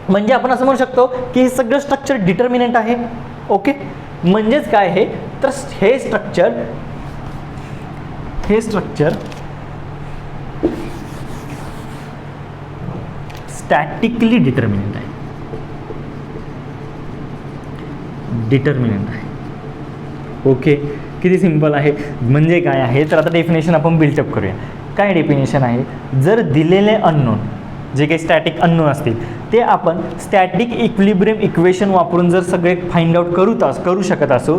म्हणजे आपण असं म्हणू शकतो की हे सगळं स्ट्रक्चर डिटर्मिनेंट आहे. ओके, म्हणजेच काय आहे, तर हे स्ट्रक्चर स्टॅटिकली डिटर्मिनेंट आहे. ओके, किती सिंपल आहे. म्हणजे काय आहे, तर आता डेफिनेशन आपण बिल्टअप करूया. काय डेफिनेशन आहे, जर दिलेले अननोन जे काही स्टॅटिक अननोन असतील ते आपण स्टॅटिक इक्विलिब्रियम इक्वेशन वापरून जर सगळे फाइंड आउट करू शकत असो,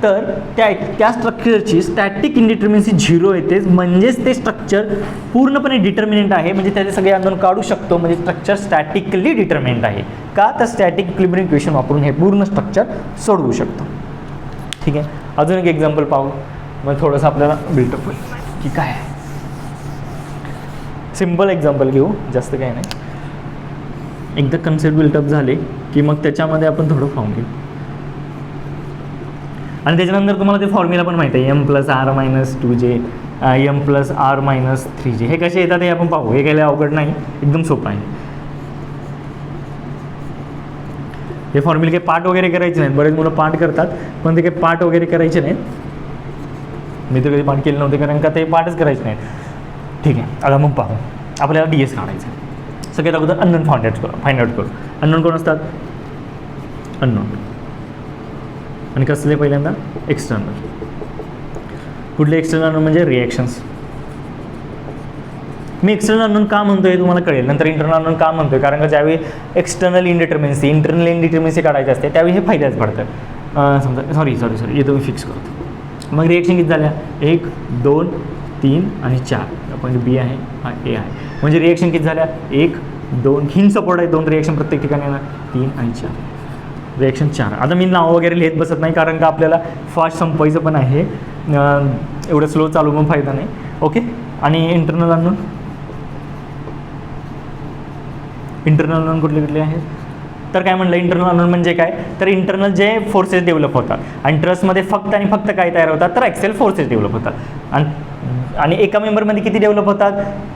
तर त्या स्ट्रक्चरची स्टॅटिक इनडिटर्मिनेसी 0 येते. म्हणजेच ते स्ट्रक्चर पूर्णपणे डिटर्मिनेंट आहे. म्हणजे त्याचे सगळे अननोन काढू शकतो. म्हणजे स्ट्रक्चर स्टॅटिकली डिटर्मिनेंट आहे. का, तर स्टॅटिक इक्विलिब्रियम इक्वेशन वापरून हे पूर्ण स्ट्रक्चर सोडवू शकतो. ठीक आहे, अजून एक एक्झाम्पल पाहू, मग थोडंसं आपल्याला बिल्टअप होईल की काय आहे. सिम्पल एक्झाम्पल घेऊ, जास्त काही नाही. एकदा कन्सेप्ट बिल्टअप झाले की मग त्याच्यामध्ये आपण थोडं फॉर्म घेऊ आणि त्याच्यानंतर तुम्हाला ते फॉर्म्युला पण माहिती आहे, m+r-2j m+r-3j हे कसे येतात हे आपण पाहू. हे काही अवघड नाही, एकदम सोपं आहे. हे फॉर्म्युले काही पाठ वगैरे करायचे नाहीत. बरेच मुलं पाठ करतात पण ते काही पाठ वगैरे करायचे नाहीत. मी तर कधी पाठ केले नव्हते कारण का ते पाठच करायचे नाहीत. ठीक आहे, आता मग पाहू. आपल्याला DS काढायचं आहे. सगळ्यात अगोदर अननोन फाइंड आउट करू. अननोन कोण असतात, अननोन. आणि कसले पहिल्यांदा एक्सटर्नल. कुठले एक्सटर्नल अननोन, म्हणजे रिॲक्शन्स. मी एक्सटर्नल अननोन का म्हणतोय तुम्हाला कळेल नंतर. इंटरनल अननोन का म्हणतोय, कारण का ज्यावेळी इंटरनल इनडिटर्मिनेसी काढायची असते त्यावेळी हे फायद्याच पडतं. समजा सॉरी येतो मी फिक्स करतो. मग रिॲक्शन किती झाल्या, 1 2 3 आणि 4. पॉईंट B आहे, हा A आहे. म्हणजे रिॲक्शन किती झाल्या, 1 2 हिंड सपोर्ट आहे, 2 रिॲक्शन प्रत्येक ठिकाणी येणार, 3 आणि 4. रिॲक्शन 4. आता मी नाव वगैरे लिहित बसत नाही कारण का आपल्याला फास्ट संपवायचं पण आहे. एवढं स्लो चालू पण फायदा नाही. ओके, आणि इंटरनल अननोन कुठले आहेत, तर काय म्हणलं इंटरनल अननोन म्हणजे काय, तर इंटरनल जे फोर्सेस डेव्हलप होतात आणि ट्रसमध्ये फक्त आणि फक्त काय तयार होतात, तर ॲक्सियल फोर्सेस डेव्हलप होतात. आणि एका मेंबरमध्ये किती डेव्हलप होतात,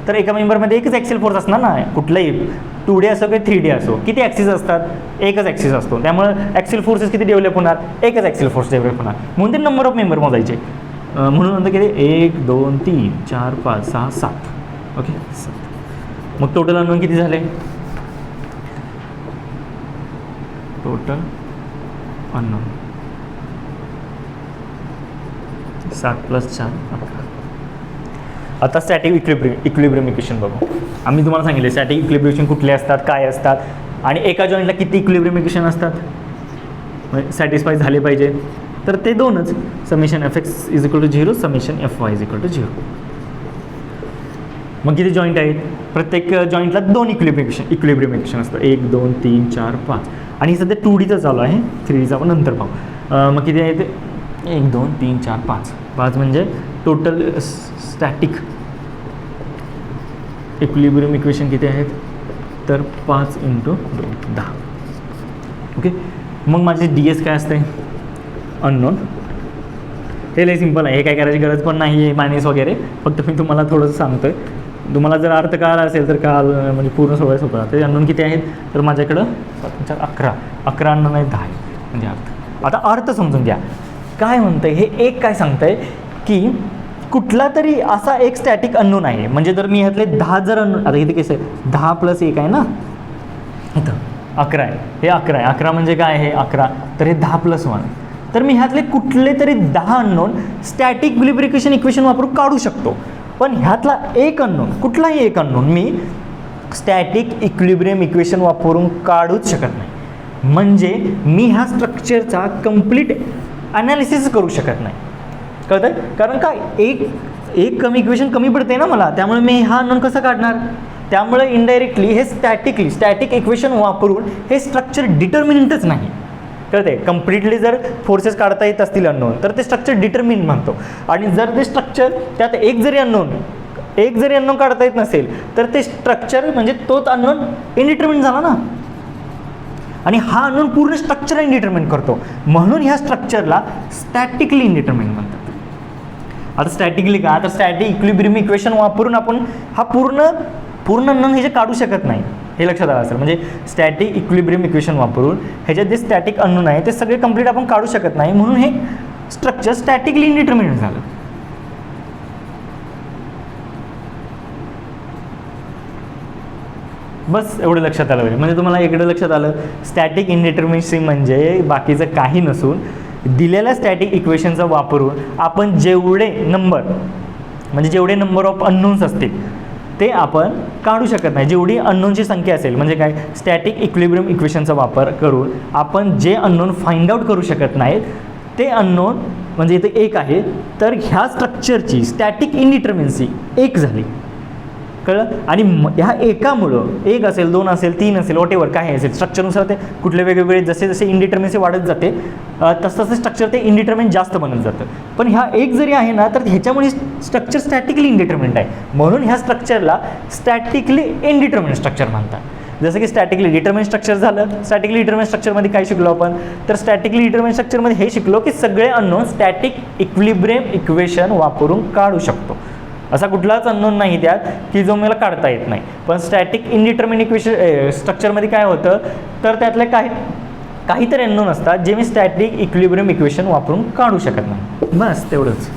तर एका मेंबरमध्ये एकच ॲक्सियल फोर्स असणार ना. कुठलाही 2D असो किंवा 3D असो, किती ॲक्सिस असतात, एकच ॲक्सिस असतो. त्यामुळे ॲक्सियल फोर्सेस किती डेव्हलप होणार, एकच ॲक्सियल फोर्स डेव्हलप होणार. म्हणून ते नंबर ऑफ मेंबर मोजायचे. म्हणून नंतर किती, 1 2 3 4 5 6 7. ओके, 7. मग टोटल अननोन किती झाले, टोटल अननोन 7 + 4 11. आता स्टॅटिक इक्विलिब्रियम इक्वेशन बघू. आम्ही तुम्हाला सांगितले स्टॅटिक इक्विलिब्रियम इक्वेशन कुठले असतात, काय असतात आणि एका जॉईंटला किती इक्विलिब्रियम इक्वेशन असतात सॅटिस्फाय झाले पाहिजे, तर ते 2च. Summation Fx = 0, summation Fy = 0. मग किती जॉईंट आहेत, प्रत्येक जॉईंटला 2 इक्विलिब्रियम इक्वेशन असतात, 1 2 3 4 5. आणि सध्या 2Dचं चालू आहे, 3Dचं आपण नंतर पाहू. मग किती आहेत, 1 2 3 4 5. 5 म्हणजे टोटल स्टॅटिक इक्विलिब्रियम इक्वेशन किती आहेत, तर 5 × 2 10. ओके, मग माझे DS काय असते, अननोन. हे लय सिंपल आहे, हे काय करायची गरज पण नाही आहे मायनस वगैरे, फक्त मी तुम्हाला थोडंसं सांगतोय. तुम्हाला जर अर्थ कळाला असेल तर म्हणजे पूर्ण सोपं ते. अननोन किती आहेत, तर माझ्याकडं 7 × 11 अननोन आहेत, 10 आहे. म्हणजे अर्थ. आता अर्थ समजून घ्या काय म्हणतंय हे. एक काय सांगतंय की कुठला तरी असा एक स्टॅटिक अननोन आहे. म्हणजे जर मी ह्यातले 10 जर अननोन, आता इथे कसं आहे 10 + 1 आहे ना, इथं 11 आहे, हे 11 आहे. 11 म्हणजे काय आहे 11, तर हे 10 + 1. तर मी ह्यातले कुठले तरी 10 अननोन स्टॅटिक इक्विलिब्रियम इक्वेशन वापरून काढू शकतो. पण ह्यातला एक अननोन, कुठलाही एक अननोन मी स्टॅटिक इक्विलिब्रियम इक्वेशन वापरून काढूच शकत नाही. म्हणजे मी ह्या स्ट्रक्चरचा कंप्लीट ॲनालिसिस करू शकत नाही. कळतं आहे? कारण काय एक कमी इक्वेशन कमी पडते ना मला, त्यामुळे मी हा अननोन कसं काढणार. त्यामुळे इनडायरेक्टली हे स्टॅटिक इक्वेशन वापरून हे स्ट्रक्चर डिटर्मिनंटच नाही. कळते. कम्प्लिटली जर फोर्सेस काढता येत असतील अननोन तर ते स्ट्रक्चर डिटर्मिन म्हणतो. आणि जर ते स्ट्रक्चर त्यात एक जरी अननोन काढता येत नसेल तर ते स्ट्रक्चर म्हणजे तोच अननोन इनडिटर्मिन झाला ना. आणि हा अननोन पूर्ण स्ट्रक्चर इनडिटर्मिन करतो, म्हणून ह्या स्ट्रक्चरला स्टॅटिकली इनडिटर्मिन म्हणतात. आता स्टॅटिकली का, तर स्टॅटिक इक्विलिब्रियम इक्वेशन वापरून आपण हा पूर्ण अननोन हे जे काढू शकत नाही, हे लक्षात आलं असेल. म्हणजे स्टॅटिक इक्विलिब्रियम इक्वेशन वापरून ह्याच्यात जे स्टॅटिक अननोन आहे ते सगळे कंप्लीट आपण काढू शकत नाही, म्हणून हे स्ट्रक्चर स्टॅटिकली इनडिटर्मिनेट झालं. बस एवढं लक्षात आलं पाहिजे. म्हणजे तुम्हाला इकडे लक्षात आलं, स्टॅटिक इनडिटर्मिनेसी म्हणजे बाकीचं काही नसून दिलेल्या स्टॅटिक इक्वेशनचा वापरून आपण जेवढे नंबर ऑफ अननोन्स असतील ते आपण काढू शकत नाही. जेवढी अननोनची संख्या असेल, म्हणजे काय, स्टॅटिक इक्विलिब्रियम इक्वेशनचा वापर करून आपण जे अननोन फाइंड आउट करू शकत नाहीत ते अननोन, म्हणजे इथे एक आहे, तर ह्या स्ट्रक्चरची स्टॅटिक इनडिटर्मिनेसी एक झाली. कळलं. आणि ह्या एकामुळं, एक असेल, 2 असेल, 3 असेल, वॉटेवर काय असेल, स्ट्रक्चरनुसार ते कुठले वेगवेगळे जसे इनडिटर्मिनेसी वाढत जाते तसं स्ट्रक्चर ते इनडिटर्मिनेट जास्त बनत जातं. पण ह्या एक जरी आहे ना तर ह्याच्यामुळे स्ट्रक्चर स्टॅटिकली इनडिटर्मिनेट आहे, म्हणून ह्या स्ट्रक्चरला स्टॅटिकली इनडिटर्मिनेट स्ट्रक्चर म्हणतात. जसं की स्टॅटिकली डिटर्मिनेट स्ट्रक्चर झालं. स्टॅटिकली डिटर्मिनेट स्ट्रक्चरमध्ये काय शिकलो आपण, तर स्टॅटिकली डिटर्मिनेट स्ट्रक्चरमध्ये हे शिकलो की सगळे अननोन स्टॅटिक इक्विलिब्रियम इक्वेशन वापरून काढू शकतो. असा कुठलाच अननोन नाही त्यात की जो मला काढता येत नाही. पण स्टॅटिक इनडिटर्मिनेट इक्वेशन स्ट्रक्चरमध्ये काय होतं, तर त्यातले काहीतरी अननोन असतात जे मी स्टॅटिक इक्विलिब्रियम इक्वेशन वापरून काढू शकत नाही. बस तेवढंच.